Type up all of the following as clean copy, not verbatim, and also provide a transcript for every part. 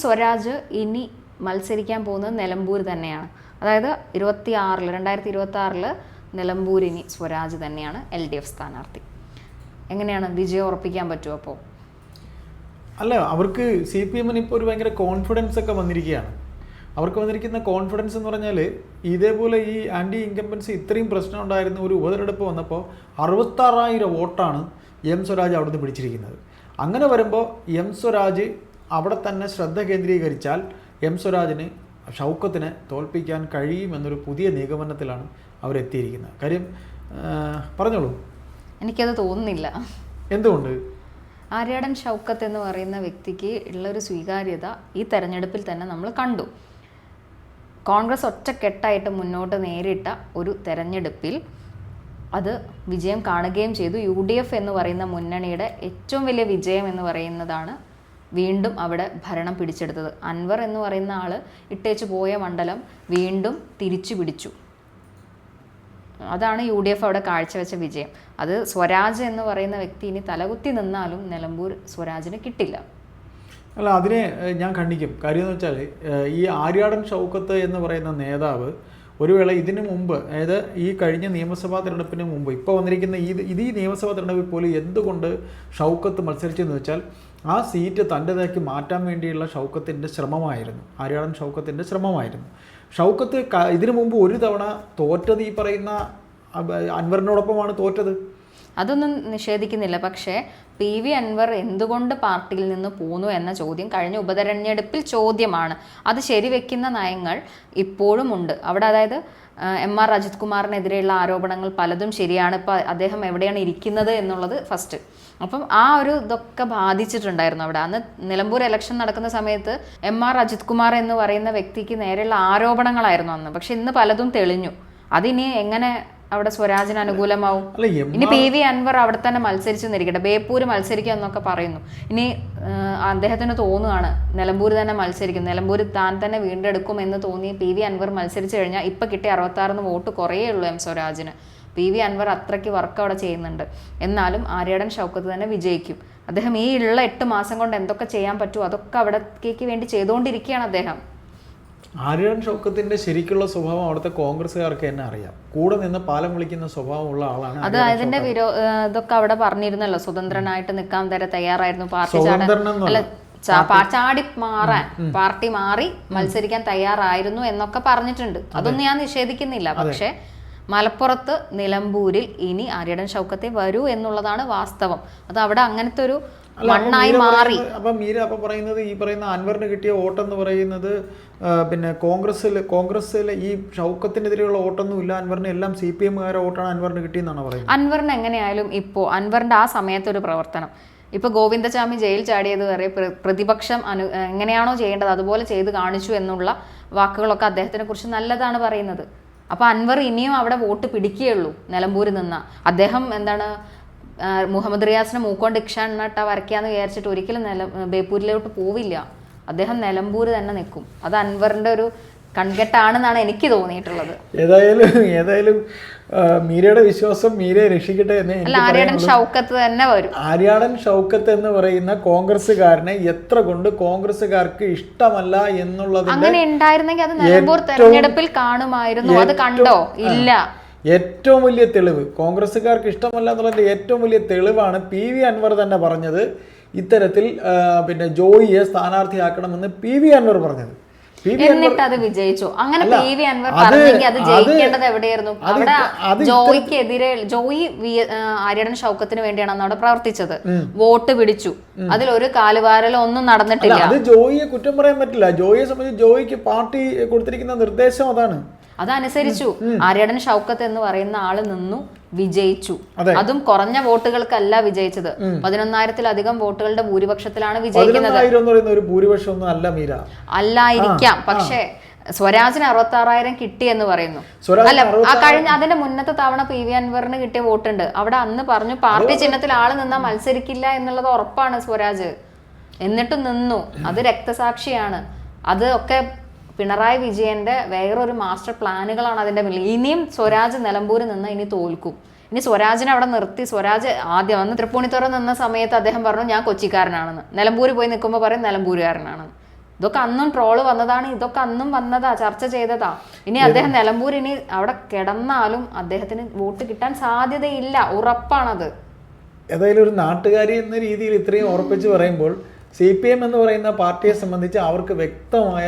സ്വരാജ് ഇനി മത്സരിക്കാൻ പോകുന്നത് നിലമ്പൂർ തന്നെയാണ്. അതായത് 2026 നിലമ്പൂർ ഇനി സ്വരാജ് തന്നെയാണ് LDF സ്ഥാനാർത്ഥി. എങ്ങനെയാണ് വിജയം ഉറപ്പിക്കാൻ പറ്റുമോ? അപ്പോൾ അല്ല, അവർക്ക് CPM-ന് ഇപ്പോൾ ഒരു ഭയങ്കര കോൺഫിഡൻസ് ഒക്കെ വന്നിരിക്കുകയാണ്. അവർക്ക് വന്നിരിക്കുന്ന കോൺഫിഡൻസ് എന്ന് പറഞ്ഞാൽ ഇതേപോലെ ഈ ആൻറ്റി ഇൻകംബൻസി ഇത്രയും പ്രശ്നം ഉണ്ടായിരുന്ന ഒരു ഉപതെരഞ്ഞെടുപ്പ് വന്നപ്പോൾ 66,000 വോട്ടാണ് സ്വരാജ് അവിടുന്ന് പിടിച്ചിരിക്കുന്നത്. അങ്ങനെ വരുമ്പോൾ സ്വരാജ് അവിടെ തന്നെ ശ്രദ്ധ കേന്ദ്രീകരിച്ചാൽ സ്വരാജിന് ഷൗക്കത്തിനെ തോൽപ്പിക്കാൻ കഴിയുമെന്നൊരു പുതിയ നിഗമനത്തിലാണ് അവരെത്തിയിരിക്കുന്നത്. കാര്യം പറഞ്ഞോളൂ. എനിക്കത് തോന്നുന്നില്ല. എന്തുകൊണ്ട്? ആര്യാടൻ ഷൗക്കത്ത് എന്ന് പറയുന്ന വ്യക്തിക്ക് ഉള്ളൊരു സ്വീകാര്യത ഈ തെരഞ്ഞെടുപ്പിൽ തന്നെ നമ്മൾ കണ്ടു. കോൺഗ്രസ് ഒറ്റക്കെട്ടായിട്ട് മുന്നോട്ട് നേരിട്ട ഒരു തെരഞ്ഞെടുപ്പിൽ അത് വിജയം കാണുകയും ചെയ്തു. UDF എന്ന് പറയുന്ന മുന്നണിയുടെ ഏറ്റവും വലിയ വിജയം എന്ന് പറയുന്നതാണ് വീണ്ടും അവിടെ ഭരണം പിടിച്ചെടുത്തത്. അൻവർ എന്ന് പറയുന്ന ആൾ ഇട്ടേച്ചു പോയ മണ്ഡലം വീണ്ടും തിരിച്ചു പിടിച്ചു. അതാണ് UDF അവിടെ കാഴ്ചവെച്ച വിജയം. അത് സ്വരാജ് എന്ന് പറയുന്ന വ്യക്തി ഇനി തലകുത്തി നിന്നാലും നിലമ്പൂർ സ്വരാജിന് കിട്ടില്ല. അല്ല, അതിനെ ഞാൻ ఖండిക്കും. കാര്യം എന്ന് വെച്ചാൽ ഈ ആര്യാടൻ ഷൗക്കത്ത് എന്ന് പറയുന്ന നേതാവ് ഒരു വേള ഇതിനു മുമ്പ്, അതായത് ഈ കഴിഞ്ഞ നിയമസഭാ തിരഞ്ഞെടുപ്പിന് മുമ്പ്, ഇപ്പോൾ വന്നിരിക്കുന്ന ഈ നിയമസഭാ തിരഞ്ഞെടുപ്പിൽ പോലും എന്തുകൊണ്ട് ഷൗക്കത്ത് മത്സരിച്ചെന്ന് വെച്ചാൽ ആ സീറ്റ് തൻ്റെതാക്കി മാറ്റാൻ വേണ്ടിയുള്ള ഷൗക്കത്തിൻ്റെ ശ്രമമായിരുന്നു. ആര്യാടൻ ഷൗക്കത്തിൻ്റെ ശ്രമമായിരുന്നു. ഷൗക്കത്ത് ഇതിനു മുമ്പ് ഒരു തവണ തോറ്റത് ഈ പറയുന്ന അൻവറിനോടൊപ്പമാണ് തോറ്റത്. അതൊന്നും നിഷേധിക്കുന്നില്ല. പക്ഷേ PV അൻവർ എന്തുകൊണ്ട് പാർട്ടിയിൽ നിന്ന് പോന്നു എന്ന ചോദ്യം കഴിഞ്ഞ ഉപതെരഞ്ഞെടുപ്പിൽ ചോദ്യമാണ്. അത് ശരിവെക്കുന്ന നയങ്ങൾ ഇപ്പോഴും ഉണ്ട് അവിടെ. അതായത് MR അജിത് കുമാറിനെതിരെയുള്ള ആരോപണങ്ങൾ പലതും ശരിയാണ്. ഇപ്പം അദ്ദേഹം എവിടെയാണ് ഇരിക്കുന്നത് എന്നുള്ളത് ഫസ്റ്റ്. അപ്പം ആ ഒരു ഇതൊക്കെ ബാധിച്ചിട്ടുണ്ടായിരുന്നു അവിടെ. അന്ന് നിലമ്പൂർ ഇലക്ഷൻ നടക്കുന്ന സമയത്ത് MR അജിത് കുമാർ എന്ന് പറയുന്ന വ്യക്തിക്ക് നേരെയുള്ള ആരോപണങ്ങളായിരുന്നു അന്ന്. പക്ഷെ ഇന്ന് പലതും തെളിഞ്ഞു. അതിനി എങ്ങനെ അവിടെ സ്വരാജിന് അനുകൂലമാവും? ഇനി PV അൻവർ അവിടെ തന്നെ മത്സരിച്ചു എന്നിരിക്കട്ടെ, ബേപ്പൂര് മത്സരിക്കുക എന്നൊക്കെ പറയുന്നു. ഇനി അദ്ദേഹത്തിന് തോന്നുകയാണ് നിലമ്പൂർ തന്നെ മത്സരിക്കും, നിലമ്പൂർ താൻ തന്നെ വീണ്ടെടുക്കും എന്ന് തോന്നി PV അൻവർ മത്സരിച്ചു കഴിഞ്ഞാൽ ഇപ്പം കിട്ടിയ 66 വോട്ട് കുറയേ ഉള്ളൂ സ്വരാജിന്. PV അൻവർ അത്രയ്ക്ക് വർക്ക് അവിടെ ചെയ്യുന്നുണ്ട്. എന്നാലും ആര്യാടൻ ഷൗക്കത്ത് തന്നെ വിജയിക്കും. അദ്ദേഹം ഈ ഉള്ള 8 മാസം കൊണ്ട് എന്തൊക്കെ ചെയ്യാൻ പറ്റുമോ അതൊക്കെ അവിടേക്ക് വേണ്ടി ചെയ്തുകൊണ്ടിരിക്കുകയാണ് അദ്ദേഹം. ആര്യാടൻ ഷൗക്കത്തിന്റെ ശരിക്കുള്ള സ്വഭാവം അവിടുത്തെ കോൺഗ്രസ്സുകാർക്ക് തന്നെ അറിയാം. കൂടെ നിന്ന് പാലം വിളിക്കുന്ന സ്വഭാവമുള്ള ആളാണ്. അത് അതിന്റെ ഇതൊക്കെ അവിടെ പറഞ്ഞിരുന്നല്ലോ, സ്വതന്ത്രനായിട്ട് നിൽക്കാൻ വരെ തയ്യാറായിരുന്നു. പാർട്ടി ചാടി മാറാൻ, പാർട്ടി മാറി മത്സരിക്കാൻ തയ്യാറായിരുന്നു എന്നൊക്കെ പറഞ്ഞിട്ടുണ്ട്. അതൊന്നും ഞാൻ നിഷേധിക്കുന്നില്ല. പക്ഷെ മലപ്പുറത്ത് നിലമ്പൂരിൽ ഇനി ആര്യാടൻ ഷൗക്കത്തെ വരൂ എന്നുള്ളതാണ് വാസ്തവം. അത് അവിടെ അങ്ങനത്തെ ഒരു മണ്ണായി മാറി. അപ്പൊ മീര അപ്പൊ പറയുന്നത് ഈ പറയുന്ന അൻവറിന് കിട്ടിയ വോട്ടെന്ന് പറയുന്നത് പിന്നെ കോൺഗ്രസ്സിൽ ഈ ഷൗക്കത്തിനെതിരെയുള്ള വോട്ടൊന്നും ഇല്ല, അൻവറിന് എല്ലാം CPM-കാരെ വോട്ടാണ് അൻവറിന് കിട്ടിയെന്നാണ് പറയുന്നത്. അൻവറിന് എങ്ങനെയായാലും ഇപ്പോൾ അൻവറിന്റെ ആ സമയത്തൊരു പ്രവർത്തനം, ഇപ്പൊ ഗോവിന്ദചാമി ജയിൽ ചാടിയത് വരെ പ്രതിപക്ഷം എങ്ങനെയാണോ ചെയ്യേണ്ടത് അതുപോലെ ചെയ്ത് കാണിച്ചു എന്നുള്ള വാക്കുകളൊക്കെ അദ്ദേഹത്തിനെ കുറിച്ച് നല്ലതാണ് പറയുന്നത്. അപ്പൊ അൻവർ ഇനിയും അവിടെ വോട്ട് പിടിക്കുകയുള്ളൂ നിലമ്പൂരിൽ നിന്ന. അദ്ദേഹം എന്താണ് മുഹമ്മദ് റിയാസിനെ മൂക്കോണ്ട് ഇക്ഷാണ്ണട്ട വരയ്ക്കാന്ന് വിചാരിച്ചിട്ട് ഒരിക്കലും ബേപ്പൂരിലോട്ട് പോവില്ല. അദ്ദേഹം നിലമ്പൂർ തന്നെ നിൽക്കും. അത് അൻവറിന്റെ ഒരു കൺകെട്ടാണെന്നാണ് എനിക്ക് തോന്നിയിട്ടുള്ളത്. ഏതായാലും മീരയുടെ വിശ്വാസം മീരയെ രക്ഷിക്കട്ടെ എന്ന്. ആര്യാടൻ ഷൗക്കത്ത് തന്നെ വരും. ആര്യാടൻ ഷൗക്കത്ത് എന്ന് പറയുന്ന കോൺഗ്രസ്സുകാരനെ എത്ര കൊണ്ട് കോൺഗ്രസ്സുകാർക്ക് ഇഷ്ടമല്ല എന്നുള്ളത് അങ്ങനെ ഉണ്ടായിരുന്നെങ്കിൽ അത് നിലമ്പൂർ തെരഞ്ഞെടുപ്പിൽ കാണുമായിരുന്നു. അത് കണ്ടോ? ഇല്ല. ഏറ്റവും വലിയ തെളിവ് കോൺഗ്രസ്സുകാർക്ക് ഇഷ്ടമല്ല എന്നുള്ളതിന്റെ ഏറ്റവും വലിയ തെളിവാണ് PV അൻവർ തന്നെ പറഞ്ഞത്. ഇത്തരത്തിൽ പിന്നെ ജോയിയെ സ്ഥാനാർത്ഥിയാക്കണമെന്ന് PV അൻവർ പറഞ്ഞത്. എന്നിട്ട് അത് വിജയിച്ചു. അങ്ങനെ PV അൻവർ പറഞ്ഞെങ്കിൽ അത് ജയിക്കേണ്ടത് എവിടെയായിരുന്നു? അവിടെ ജോയിക്കെതിരെ ആര്യാടൻ ഷൗക്കത്തിന് വേണ്ടിയാണ് അവിടെ പ്രവർത്തിച്ചത്. വോട്ട് പിടിച്ചു. അതിലൊരു കാലുവാരലോ ഒന്നും നടന്നിട്ടില്ല. അത് ജോയിയെ കുറ്റം പറയാൻ പറ്റില്ല. ജോയിയെ സംബന്ധിച്ച് ജോയിക്ക് പാർട്ടി കൊടുത്തിരിക്കുന്ന നിർദ്ദേശം അതാണ്. അതനുസരിച്ചു. ആര്യാടൻ ഷൗക്കത്ത് എന്ന് പറയുന്ന ആള് നിന്നു, വിജയിച്ചു. അതും കുറഞ്ഞ വോട്ടുകൾക്കല്ല വിജയിച്ചത്. 11,000-ലധികം വോട്ടുകളുടെ ഭൂരിപക്ഷത്തിലാണ് വിജയിക്കുന്നത്. അല്ലായിരിക്കാം. പക്ഷേ സ്വരാജിന് 66,000 കിട്ടി എന്ന് പറയുന്നു. അല്ല, ആ കഴിഞ്ഞ അതിന്റെ മുന്നത്തെ തവണ PV അൻവറിന് കിട്ടിയ വോട്ടുണ്ട്. അവിടെ അന്ന് പറഞ്ഞു പാർട്ടി ചിഹ്നത്തിൽ ആള് നിന്നാ മത്സരിക്കില്ല എന്നുള്ളത് ഉറപ്പാണ് സ്വരാജ്. എന്നിട്ടും നിന്നു. അത് രക്തസാക്ഷിയാണ്. അത് ഒക്കെ പിണറായി വിജയന്റെ വേറൊരു മാസ്റ്റർ പ്ലാനുകളാണ് അതിന്റെ പിന്നിൽ. ഇനിയും സ്വരാജ് നിലമ്പൂരിൽ നിന്ന് ഇനി തോൽക്കും. ഇനി സ്വരാജിനെ അവിടെ നിർത്തി. സ്വരാജ് ആദ്യം വന്ന് തൃപ്പൂണിത്തുറ നിന്ന സമയത്ത് അദ്ദേഹം പറഞ്ഞു ഞാൻ കൊച്ചിക്കാരനാണെന്ന്. നിലമ്പൂർ പോയി നിൽക്കുമ്പോൾ പറയും നിലമ്പൂരുകാരനാണെന്ന്. ഇതൊക്കെ അന്നും ട്രോള് വന്നതാണ്, ഇതൊക്കെ അന്നും വന്നതാ, ചർച്ച ചെയ്തതാ. ഇനി അദ്ദേഹം നിലമ്പൂർ ഇനി അവിടെ കിടന്നാലും അദ്ദേഹത്തിന് വോട്ട് കിട്ടാൻ സാധ്യതയില്ല, ഉറപ്പാണത്. ഏതായാലും ഒരു നാട്ടുകാരി എന്ന രീതിയിൽ ഇത്രയും ഉറപ്പിച്ച് പറയുമ്പോൾ CPM എന്ന് പറയുന്ന പാർട്ടിയെ സംബന്ധിച്ച് അവർക്ക് വ്യക്തമായ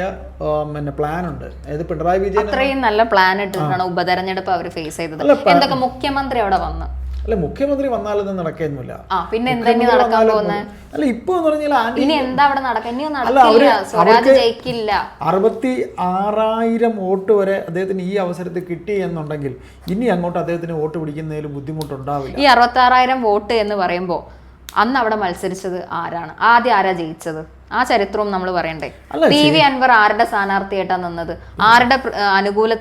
പ്ലാൻ ഉണ്ട്. അതായത് പിണറായി വിജയൻ അത്രയും നല്ല പ്ലാൻ ഇട്ടിട്ടാണ് ഉപതെരഞ്ഞെടുപ്പ് അവർ ഫേസ് ചെയ്തത്. എന്തൊക്കെ മുഖ്യമന്ത്രി അവിടെ വന്ന് അല്ല, മുഖ്യമന്ത്രി വന്നാലൊന്നും നടക്കുന്നില്ല. പിന്നെ എന്തെങ്കിലും നടക്കാൻ പോകുന്നത്? അല്ല, ഇപ്പൊ എന്ന് പറഞ്ഞാൽ ഇനി എന്താ അവിടെ നടക്കുക? ഇനിയും നടക്കില്ല, സ്വരാജ് ജയിക്കില്ല. 66,000 വോട്ട് വരെ അദ്ദേഹത്തിന് ഈ അവസരത്തിൽ കിട്ടി എന്നുണ്ടെങ്കിൽ ഇനി അങ്ങോട്ട് അദ്ദേഹത്തിന് വോട്ട് പിടിക്കുന്നതിൽ ബുദ്ധിമുട്ടുണ്ടാവില്ല. ഈ 66,000 വോട്ട് എന്ന് പറയുമ്പോൾ അന്ന് അവിടെ മത്സരിച്ചത് ആരാണ്? ആദ്യം ആരാ ജയിച്ചത്? ആ ചരിത്രവും നമ്മൾ പറയണ്ടേ? PV അൻവർ ആരുടെ സ്ഥാനാർത്ഥിയായിട്ടാണ് നിന്നത്? ആരുടെ അനുകൂല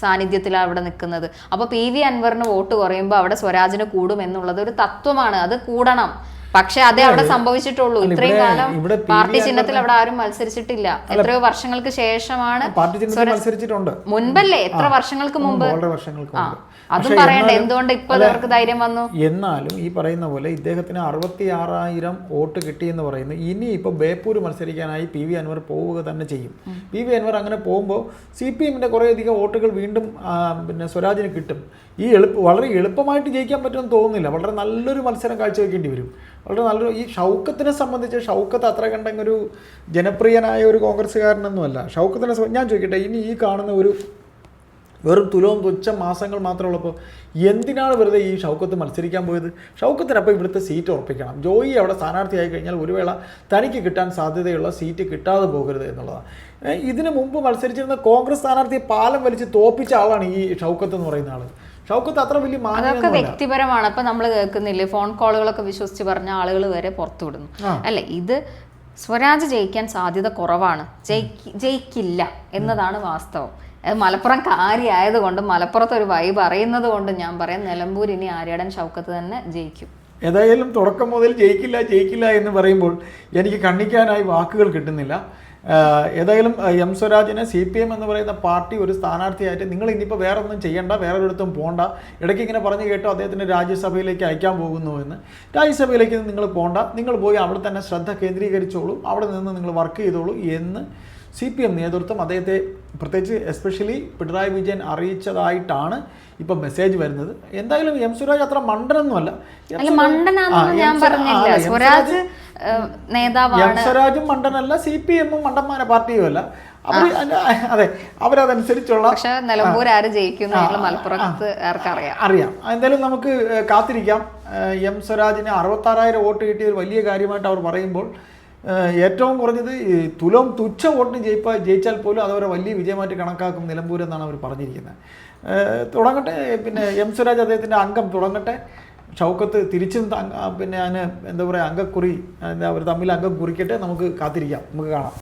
സാന്നിധ്യത്തിലാണ് അവിടെ നിൽക്കുന്നത്? അപ്പൊ PV അൻവറിന് വോട്ട് കുറയുമ്പോൾ അവിടെ സ്വരാജിന് കൂടും എന്നുള്ളത് ഒരു തത്വമാണ്. അത് കൂടണം. പക്ഷെ അതേ അവിടെ സംഭവിച്ചിട്ടുള്ളൂ. ഇത്രയും കാലം പാർട്ടി ചിഹ്നത്തിൽ അവിടെ ആരും മത്സരിച്ചിട്ടില്ല. എത്രയോ വർഷങ്ങൾക്ക് ശേഷമാണ് മുൻപല്ലേ? എത്ര വർഷങ്ങൾക്ക് മുമ്പ്? അതും പറയണ്ടേ എന്തുകൊണ്ട് ഇപ്പൊ അവർക്ക് ധൈര്യം വന്നു? എന്നാലും ഈ പറയുന്ന പോലെ ഇദ്ദേഹത്തിന് 66,000 വോട്ട് കിട്ടിയെന്ന് പറയുന്നത് ഇനി ഇപ്പൊ ബേപ്പൂർ മത്സരിക്കാനായി PV അൻവർ പോവുക തന്നെ ചെയ്യും. PV അൻവർ അങ്ങനെ പോകുമ്പോൾ CPMന്റെ കുറേയധികം വോട്ടുകൾ വീണ്ടും പിന്നെ സ്വരാജിന് കിട്ടും. ഈ വളരെ എളുപ്പമായിട്ട് ജയിക്കാൻ പറ്റുമെന്ന് തോന്നുന്നില്ല. വളരെ നല്ലൊരു മത്സരം കാഴ്ചവെക്കേണ്ടി വരും. വളരെ നല്ലൊരു ഈ ഷൗക്കത്തിനെ സംബന്ധിച്ച് ഷൗക്കത്ത് അത്ര കണ്ടൊരു ജനപ്രിയനായ ഒരു കോൺഗ്രസ്സുകാരനൊന്നുമല്ല. ഷൗക്കത്തിനെ ഞാൻ ചോദിക്കട്ടെ, ഇനി ഈ കാണുന്ന ഒരു വെറും തുലവും തുച്ഛം മാസങ്ങൾ മാത്രമുള്ളപ്പോൾ എന്തിനാണ് വെറുതെ ഈ ഷൗക്കത്ത് മത്സരിക്കാൻ പോയത്? ഷൗക്കത്തിനപ്പോൾ ഇവിടുത്തെ സീറ്റ് ഉറപ്പിക്കണം. ജോയി അവിടെ സ്ഥാനാർത്ഥിയായി കഴിഞ്ഞാൽ ഒരു വേള തനിക്ക് കിട്ടാൻ സാധ്യതയുള്ള സീറ്റ് കിട്ടാതെ പോകരുത് എന്നുള്ളതാണ്. ഇതിനു മുമ്പ് മത്സരിച്ചിരുന്ന കോൺഗ്രസ് സ്ഥാനാർത്ഥിയെ പാലം വലിച്ച് തോപ്പിച്ച ആളാണ് ഈ ഷൗക്കത്ത് എന്ന് പറയുന്ന ആൾ. ഷൗക്കത്ത് അത്ര വലിയ അതൊക്കെ വ്യക്തിപരമാണ്. ഇപ്പൊ നമ്മൾ കേൾക്കുന്നില്ലേ, ഫോൺ കോളുകളൊക്കെ വിശ്വസിച്ച് പറഞ്ഞ ആളുകൾ വരെ പുറത്തു വിടുന്നു. അല്ലെ, ഇത് സ്വരാജ് ജയിക്കാൻ സാധ്യത കുറവാണ്, ജയിക്കില്ല എന്നതാണ് വാസ്തവം. അത് മലപ്പുറം കാര്യമായതുകൊണ്ട്, മലപ്പുറത്ത് ഒരു വൈബ് അറിയുന്നത് കൊണ്ട് ഞാൻ പറയാം, നിലമ്പൂർ ഇനി ആര്യാടൻ ഷൗക്കത്ത് തന്നെ ജയിക്കും. ഏതായാലും തുടക്കം മുതൽ ജയിക്കില്ല എന്ന് പറയുമ്പോൾ എനിക്ക് കണ്ണിക്കാനായി വാക്കുകൾ കിട്ടുന്നില്ല. ഏതായാലും എം സ്വരാജിനെ CPM എന്ന് പറയുന്ന പാർട്ടി ഒരു സ്ഥാനാർത്ഥിയായിട്ട് നിങ്ങൾ ഇനിയിപ്പോൾ വേറെ ഒന്നും ചെയ്യണ്ട, വേറൊരിടത്തും പോകണ്ട. ഇടയ്ക്ക് ഇങ്ങനെ പറഞ്ഞു കേട്ടോ അദ്ദേഹത്തിൻ്റെ രാജ്യസഭയിലേക്ക് അയക്കാൻ പോകുന്നു എന്ന്. രാജ്യസഭയിലേക്ക് നിങ്ങൾ പോകണ്ട, നിങ്ങൾ പോയി അവിടെ തന്നെ ശ്രദ്ധ കേന്ദ്രീകരിച്ചോളൂ, അവിടെ നിന്ന് നിങ്ങൾ വർക്ക് ചെയ്തോളൂ എന്ന് CPM നേതൃത്വം അദ്ദേഹത്തെ പ്രത്യേകിച്ച് എസ്പെഷ്യലി പിണറായി വിജയൻ അറിയിച്ചതായിട്ടാണ് ഇപ്പം മെസ്സേജ് വരുന്നത്. എന്തായാലും എം സ്വരാജ് അത്ര മണ്ടനൊന്നുമല്ല. എം സ്വരാജും മണ്ടനല്ല, CPM-ഉം മണ്ടന്മാരെ പാർട്ടിയുമല്ല. അതെ, അവരതനുസരിച്ചുള്ള അറിയാം. എന്തായാലും നമുക്ക് കാത്തിരിക്കാം. എം സ്വരാജിന് 66,000 വോട്ട് കിട്ടിയത് വലിയ കാര്യമായിട്ട് അവർ പറയുമ്പോൾ ഏറ്റവും കുറഞ്ഞത് തുച്ഛ വോട്ടിന് ജയിച്ചാൽ പോലും അതവരെ വലിയ വിജയമായിട്ട് കണക്കാക്കും നിലമ്പൂർ എന്നാണ് അവർ പറഞ്ഞിരിക്കുന്നത്. തുടങ്ങട്ടെ, പിന്നെ എം സ്വരാജ് അദ്ദേഹത്തിൻ്റെ അംഗം തുടങ്ങട്ടെ. ഷൗക്കത്ത് തിരിച്ചും പിന്നെ അതിന് എന്താ പറയുക, അംഗക്കുറി അവർ തമ്മിൽ അംഗം കുറിക്കട്ടെ. നമുക്ക് കാത്തിരിക്കാം, നമുക്ക് കാണാം.